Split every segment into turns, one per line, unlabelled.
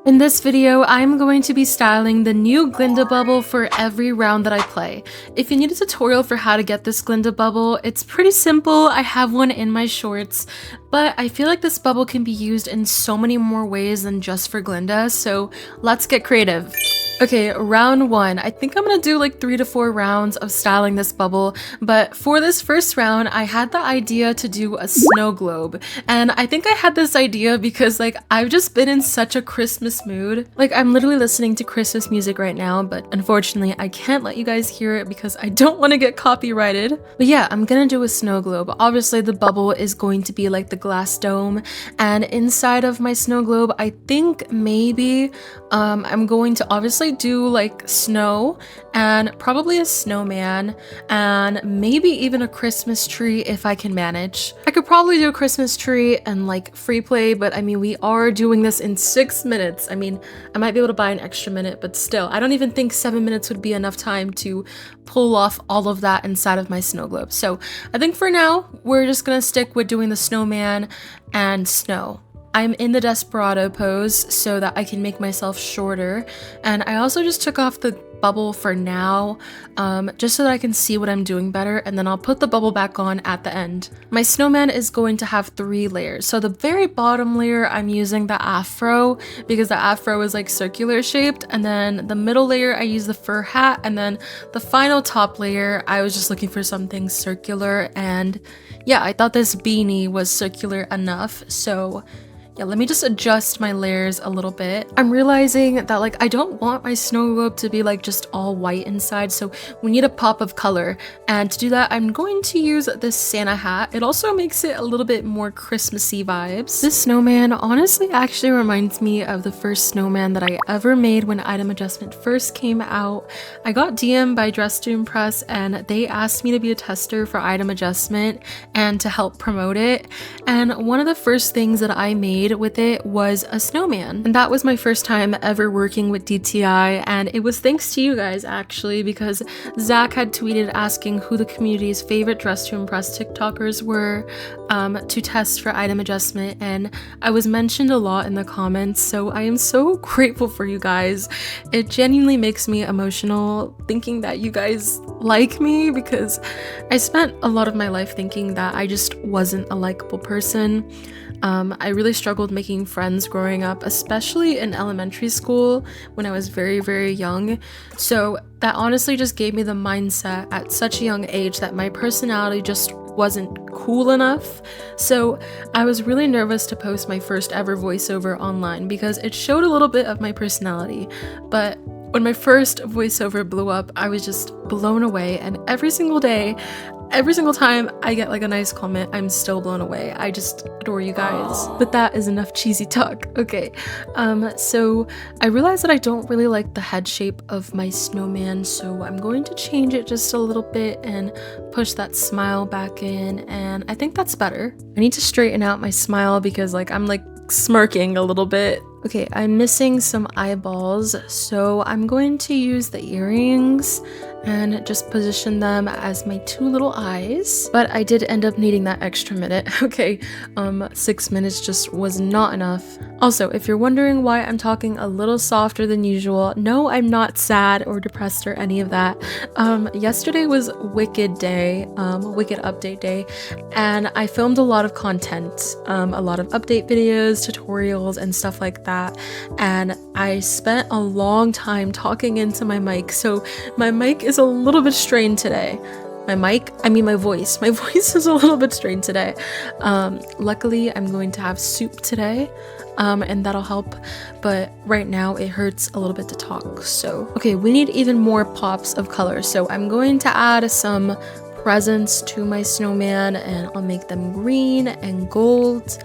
In this video, I'm going to be styling the new Glinda Bubble for every round that I play. If you need a tutorial for how to get this Glinda Bubble, it's pretty simple. I have one in my shorts, but I feel like this bubble can be used in so many more ways than just for Glinda, so let's get creative. Okay, round one. I think I'm gonna do like 3 to 4 rounds of styling this bubble, but for this first round, I had the idea to do a snow globe. And I think I had this idea because like I've just been in such a Christmas mood. Like I'm literally listening to Christmas music right now, but unfortunately I can't let you guys hear it because I don't want to get copyrighted. But yeah, I'm gonna do a snow globe. Obviously the bubble is going to be like the glass dome, and inside of my snow globe, I think maybe I'm going to obviously do like snow and probably a snowman and maybe even a Christmas tree if I can manage. I could probably do a Christmas tree and like free play, but I mean we are doing this in 6 minutes. I mean I might be able to buy an extra minute, but still I don't even think 7 minutes would be enough time to pull off all of that inside of my snow globe. So I think for now we're just gonna stick with doing the snowman and snow. I'm in the desperado pose so that I can make myself shorter, and I also just took off the bubble for now just so that I can see what I'm doing better, and then I'll put the bubble back on at the end. My snowman is going to have 3 layers. So the very bottom layer I'm using the afro because the afro is like circular shaped, and then the middle layer I use the fur hat, and then the final top layer I was just looking for something circular, and yeah, I thought this beanie was circular enough, so yeah, let me just adjust my layers a little bit. I'm realizing that like I don't want my snow globe to be like just all white inside, so we need a pop of color. And to do that, I'm going to use this Santa hat. It also makes it a little bit more Christmassy vibes. This snowman honestly actually reminds me of the first snowman that I ever made when item adjustment first came out. I got DM'd by Dress to Impress and they asked me to be a tester for item adjustment and to help promote it. And one of the first things that I made with it was a snowman, and that was my first time ever working with DTI, and it was thanks to you guys actually, because Zach had tweeted asking who the community's favorite Dress to Impress TikTokers were to test for item adjustment, and I was mentioned a lot in the comments, so I am so grateful for you guys. It genuinely makes me emotional thinking that you guys like me, because I spent a lot of my life thinking that I just wasn't a likable person. I really struggled making friends growing up, especially in elementary school when I was very, very young. So that honestly just gave me the mindset at such a young age that my personality just wasn't cool enough. So I was really nervous to post my first ever voiceover online because it showed a little bit of my personality. But when my first voiceover blew up, I was just blown away, and every single day, every single time I get like a nice comment, I'm still blown away. I just adore you guys. But that is enough cheesy talk. Okay, so I realized that I don't really like the head shape of my snowman, so I'm going to change it just a little bit and push that smile back in, and I think that's better. I need to straighten out my smile because like I'm like smirking a little bit. Okay, I'm missing some eyeballs, so I'm going to use the earrings and just position them as my 2 little eyes. But I did end up needing that extra minute. Okay, 6 minutes just was not enough. Also, if you're wondering why I'm talking a little softer than usual, no, I'm not sad or depressed or any of that. Yesterday was Wicked Day, Wicked Update Day, and I filmed a lot of content, a lot of update videos, tutorials, and stuff like that. And I spent a long time talking into my mic, so my mic is a little bit strained today. My voice. My voice is a little bit strained today. Luckily, I'm going to have soup today, and that'll help, but right now it hurts a little bit to talk. So, okay, we need even more pops of color, so I'm going to add some presents to my snowman, and I'll make them green and gold.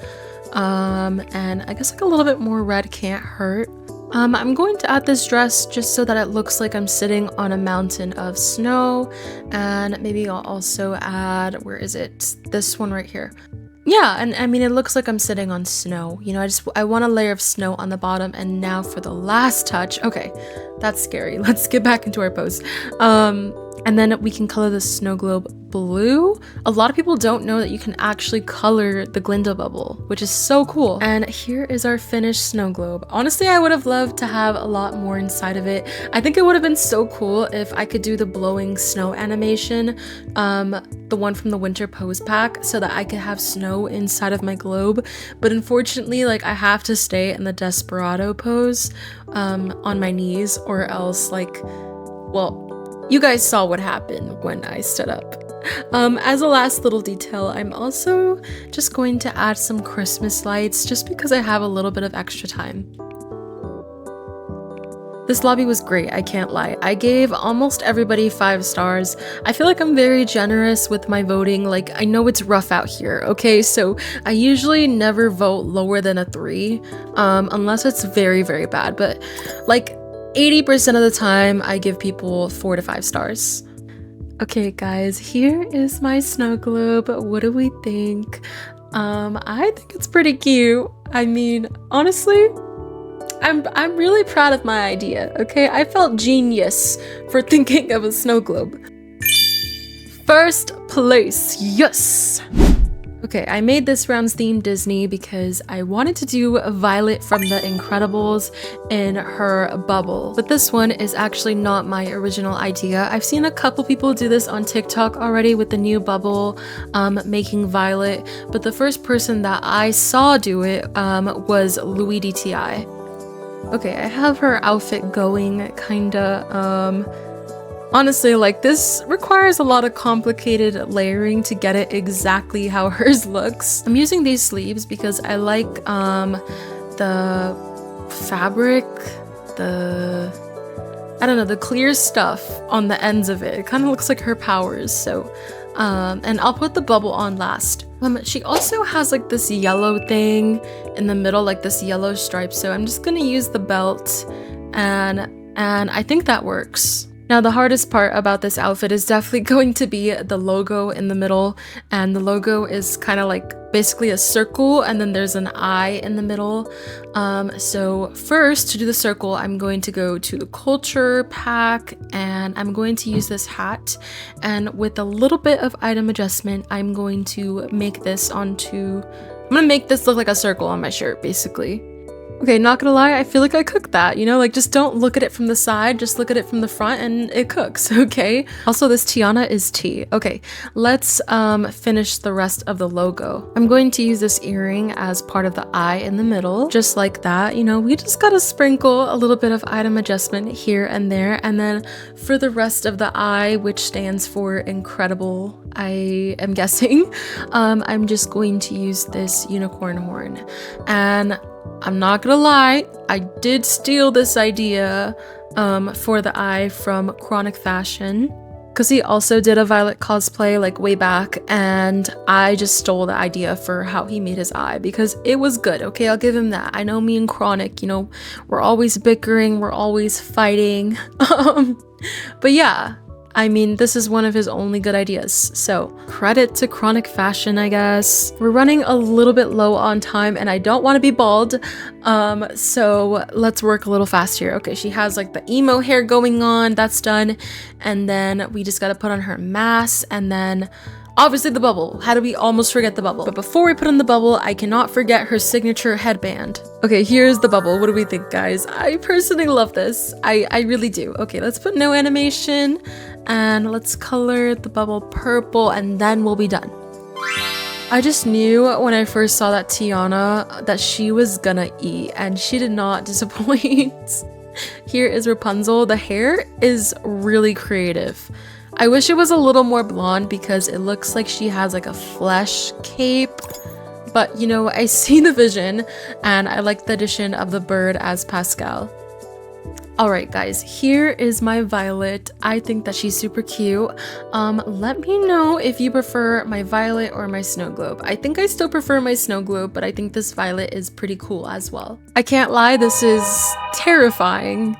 And I guess like a little bit more red can't hurt. I'm going to add this dress just so that it looks like I'm sitting on a mountain of snow, and maybe I'll also add, where is it? This one right here. Yeah, and I mean it looks like I'm sitting on snow, you know, I want a layer of snow on the bottom. And now for the last touch. Okay, that's scary. Let's get back into our pose. And then we can color the snow globe blue. A lot of people don't know that you can actually color the Glinda Bubble, which is so cool. And here is our finished snow globe. Honestly, I would have loved to have a lot more inside of it. I think it would have been so cool if I could do the blowing snow animation, the one from the winter pose pack, so that I could have snow inside of my globe. But unfortunately, like, I have to stay in the Desperado pose on my knees, or else, like, well, you guys saw what happened when I stood up. As a last little detail, I'm also just going to add some Christmas lights just because I have a little bit of extra time. This lobby was great, I can't lie. I gave almost everybody 5 stars. I feel like I'm very generous with my voting. Like, I know it's rough out here, okay? So I usually never vote lower than a 3, unless it's very, very bad. But like 80% of the time, I give people 4 to 5 stars. Okay, guys, here is my snow globe. What do we think? I think it's pretty cute. I mean, honestly, I'm really proud of my idea, okay? I felt genius for thinking of a snow globe. First place, yes! Okay, I made this round's theme Disney because I wanted to do Violet from The Incredibles in her bubble. But this one is actually not my original idea. I've seen a couple people do this on TikTok already with the new bubble, making Violet. But the first person that I saw do it was Louis DTI. Okay, I have her outfit going, kinda, honestly, like, this requires a lot of complicated layering to get it exactly how hers looks. I'm using these sleeves because I like the fabric, I don't know, the clear stuff on the ends of it. It kind of looks like her powers, so and I'll put the bubble on last. She also has like this yellow thing in the middle, like this yellow stripe, so I'm just gonna use the belt, and I think that works. Now, the hardest part about this outfit is definitely going to be the logo in the middle, and the logo is kind of like basically a circle, and then there's an eye in the middle. So first, to do the circle, I'm going to go to the culture pack, and I'm going to use this hat, and with a little bit of item adjustment, I'm going to make this look like a circle on my shirt, basically. Okay, not gonna lie, I feel like I cooked that, you know, like, just don't look at it from the side, just look at it from the front and it cooks, okay? Also, this Tiana is tea. Okay, let's finish the rest of the logo. I'm going to use this earring as part of the eye in the middle, just like that. You know, we just gotta sprinkle a little bit of item adjustment here and there, and then for the rest of the eye, which stands for incredible, I am guessing, I'm just going to use this unicorn horn. And I'm not gonna lie, I did steal this idea for the eye from Chronic Fashion, because he also did a Violet cosplay like way back, and I just stole the idea for how he made his eye because it was good. Okay, I'll give him that. I know me and Chronic, you know, we're always bickering, we're always fighting. But yeah, I mean, this is one of his only good ideas, so credit to Chronic Fashion, I guess. We're running a little bit low on time, and I don't want to be bald, so let's work a little fast here. Okay, she has like the emo hair going on, that's done, and then we just gotta put on her mask, and then obviously the bubble. How do we almost forget the bubble? But before we put on the bubble, I cannot forget her signature headband. Okay, here's the bubble. What do we think, guys? I personally love this. I really do. Okay, let's put no animation, and let's color the bubble purple, and then we'll be done. I just knew when I first saw that Tiana that she was gonna eat, and she did not disappoint. Here is Rapunzel. The hair is really creative. I wish it was a little more blonde because it looks like she has like a flesh cape, but you know, I see the vision, and I like the addition of the bird as Pascal. Alright guys, here is my Violet. I think that she's super cute. Let me know if you prefer my Violet or my snow globe. I think I still prefer my snow globe, but I think this Violet is pretty cool as well. I can't lie, this is terrifying.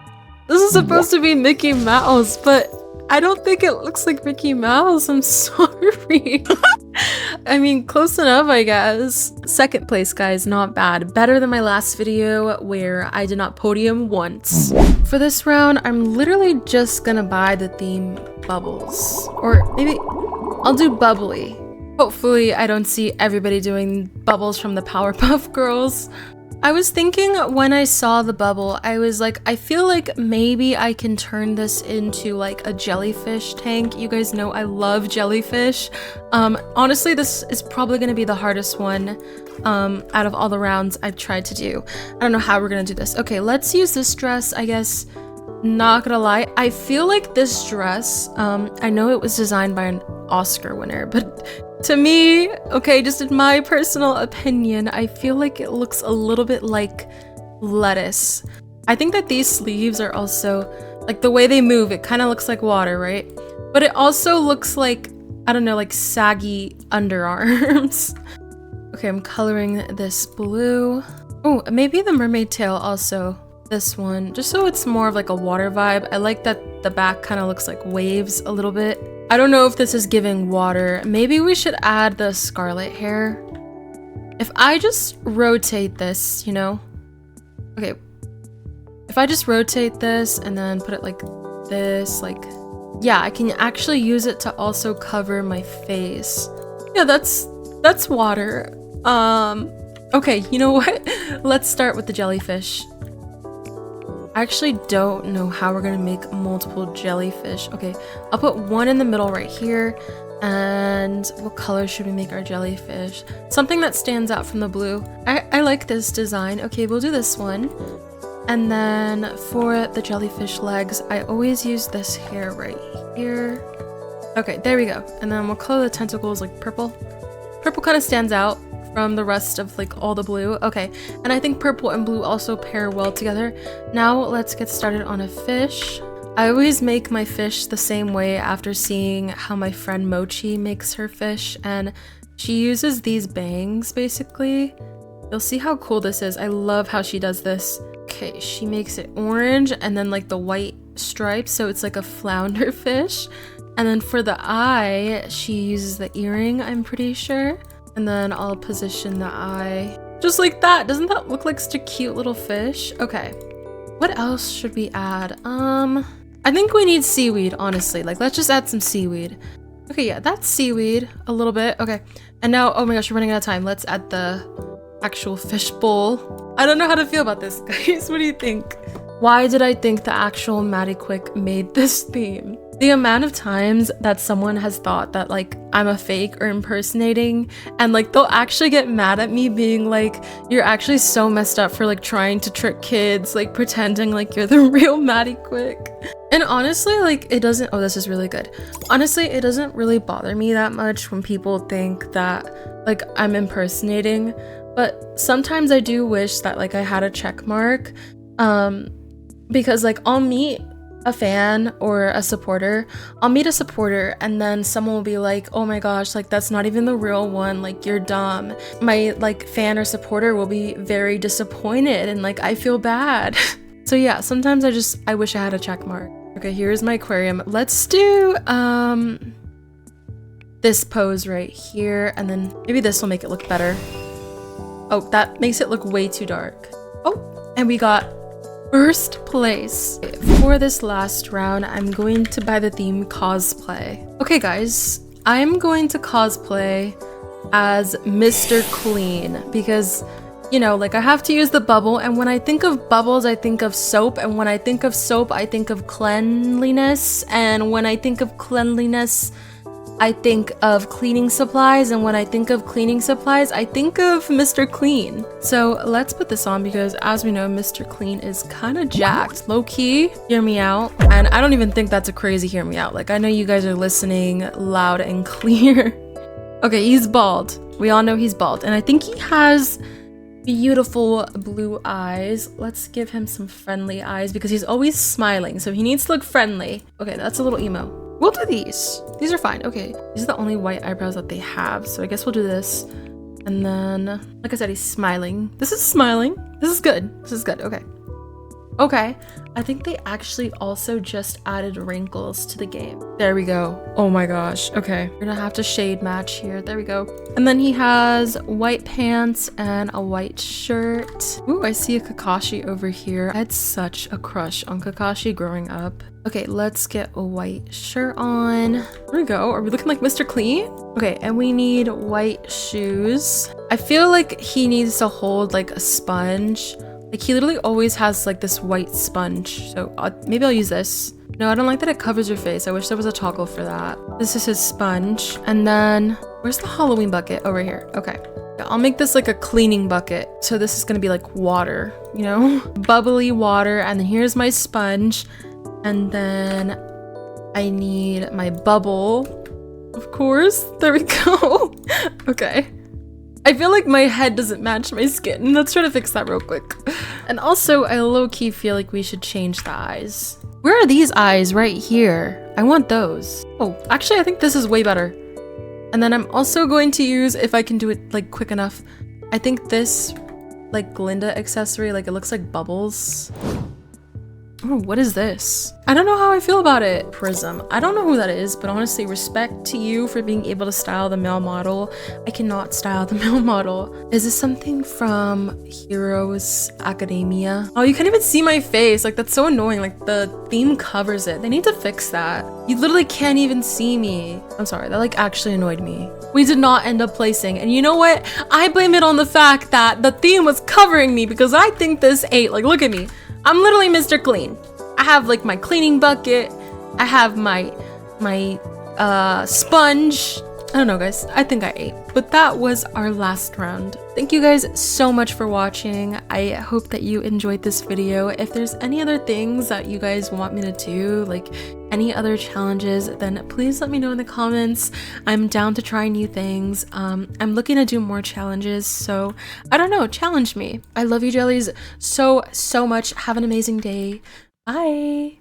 This is supposed to be Mickey Mouse, but I don't think it looks like Mickey Mouse. I'm sorry. I mean, close enough, I guess. Second place, guys, not bad. Better than my last video where I did not podium once. For this round, I'm literally just gonna buy the theme bubbles. Or maybe I'll do bubbly. Hopefully, I don't see everybody doing bubbles from the Powerpuff Girls. I was thinking when I saw the bubble, I was like, I feel like maybe I can turn this into like a jellyfish tank. You guys know I love jellyfish. Honestly, this is probably going to be the hardest one out of all the rounds I've tried to do. I don't know how we're going to do this. Okay, let's use this dress, I guess. Not gonna lie, I feel like this dress, I know it was designed by an Oscar winner, but to me, okay, just in my personal opinion, I feel like it looks a little bit like lettuce. I think that these sleeves are also, like the way they move, it kind of looks like water, right? But it also looks like, I don't know, like saggy underarms. Okay, I'm coloring this blue. Oh, maybe the mermaid tail also. This one, just so it's more of like a water vibe. I like that the back kind of looks like waves a little bit. I don't know if this is giving water. Maybe we should add the scarlet hair. If I just rotate this, you know? Okay. If I just rotate this and then put it like this, like, yeah, I can actually use it to also cover my face. Yeah, that's water. Okay, you know what? Let's start with the jellyfish. I actually don't know how we're gonna make multiple jellyfish. Okay, I'll put one in the middle right here. And what color should we make our jellyfish? Something that stands out from the blue. I like this design. Okay, we'll do this one. And then for the jellyfish legs, I always use this hair right here. Okay, there we go. And then we'll color the tentacles like purple. Purple kind of stands out from the rest of like all the blue. Okay, and I think purple and blue also pair well together. Now let's get started on a fish. I always make my fish the same way after seeing how my friend Mochi makes her fish, and she uses these bangs basically. You'll see how cool this is. I love how she does this. Okay, she makes it orange and then like the white stripes, so it's like a flounder fish. And then for the eye, she uses the earring, I'm pretty sure. And then I'll position the eye just like that. Doesn't that look like such a cute little fish? Okay, what else should we add? I think we need seaweed, honestly. Like, let's just add some seaweed. Okay, yeah, that's seaweed a little bit. Okay, and now, oh my gosh, we're running out of time. Let's add the actual fish bowl. I don't know how to feel about this, guys. What do you think? Why did I think the actual Maddie Quick made this theme? The amount of times that someone has thought that like I'm a fake or impersonating, and like they'll actually get mad at me being like, you're actually so messed up for like trying to trick kids, like pretending like you're the real Maddie Quick. And honestly, like it doesn't, oh, this is really good. Honestly, it doesn't really bother me that much when people think that like I'm impersonating, but sometimes I do wish that like I had a check mark, because like I'll meet a fan or a supporter. I'll meet a supporter and then someone will be like, oh my gosh, like that's not even the real one, like you're dumb. My like fan or supporter will be very disappointed and like I feel bad. So yeah, sometimes I wish I had a check mark. Okay, here's my aquarium. Let's do this pose right here, and then maybe this will make it look better. Oh, that makes it look way too dark. Oh, and we got first place. For this last round, I'm going to buy the theme cosplay. Okay guys, I'm going to cosplay as Mr. Clean because, you know, like I have to use the bubble, and when I think of bubbles, I think of soap, and when I think of soap, I think of cleanliness, and when I think of cleanliness, I think of cleaning supplies, and when I think of cleaning supplies, I think of Mr. Clean. So let's put this on because as we know, Mr. Clean is kind of jacked. Low-key, hear me out. And I don't even think that's a crazy hear me out. Like, I know you guys are listening loud and clear. Okay, he's bald. We all know he's bald. And I think he has beautiful blue eyes. Let's give him some friendly eyes because he's always smiling. So he needs to look friendly. Okay, that's a little emo. We'll do these. These are fine. Okay. These are the only white eyebrows that they have. So I guess we'll do this. And then, like I said, he's smiling. This is smiling. This is good. This is good. Okay. Okay, I think they actually also just added wrinkles to the game. There we go. Oh my gosh. Okay, we're gonna have to shade match here. There we go. And then he has white pants and a white shirt. Ooh, I see a Kakashi over here. I had such a crush on Kakashi growing up. Okay, let's get a white shirt on. There we go. Are we looking like Mr. Clean? Okay, and we need white shoes. I feel like he needs to hold like a sponge. Like he literally always has like this white sponge. So maybe I'll use this. No, I don't like that it covers your face. I wish there was a toggle for that. This is his sponge. And then where's the Halloween bucket? Over here. Okay. Yeah, I'll make this like a cleaning bucket. So this is gonna be like water, you know? Bubbly water. And then here's my sponge. And then I need my bubble. Of course. There we go. Okay. I feel like my head doesn't match my skin. Let's try to fix that real quick. And also, I low-key feel like we should change the eyes. Where are these eyes? Right here. I want those. Oh, actually, I think this is way better. And then I'm also going to use, if I can do it like quick enough, I think this like Glinda accessory, like it looks like bubbles. Oh, what is this? I don't know how I feel about it. Prism. I don't know who that is, but honestly, respect to you for being able to style the male model. I cannot style the male model. Is this something from Heroes Academia? Oh, you can't even see my face. Like, that's so annoying. Like, the theme covers it. They need to fix that. You literally can't even see me. I'm sorry, that like actually annoyed me. We did not end up placing. And you know what? I blame it on the fact that the theme was covering me because I think this ate. Like, look at me. I'm literally Mr. Clean. I have like my cleaning bucket. I have my sponge. I don't know, guys. I think I ate. But that was our last round. Thank you guys so much for watching. I hope that you enjoyed this video. If there's any other things that you guys want me to do, like any other challenges, then please let me know in the comments. I'm down to try new things. I'm looking to do more challenges, so I don't know, challenge me. I love you, jellies, so much. Have an amazing day. Bye.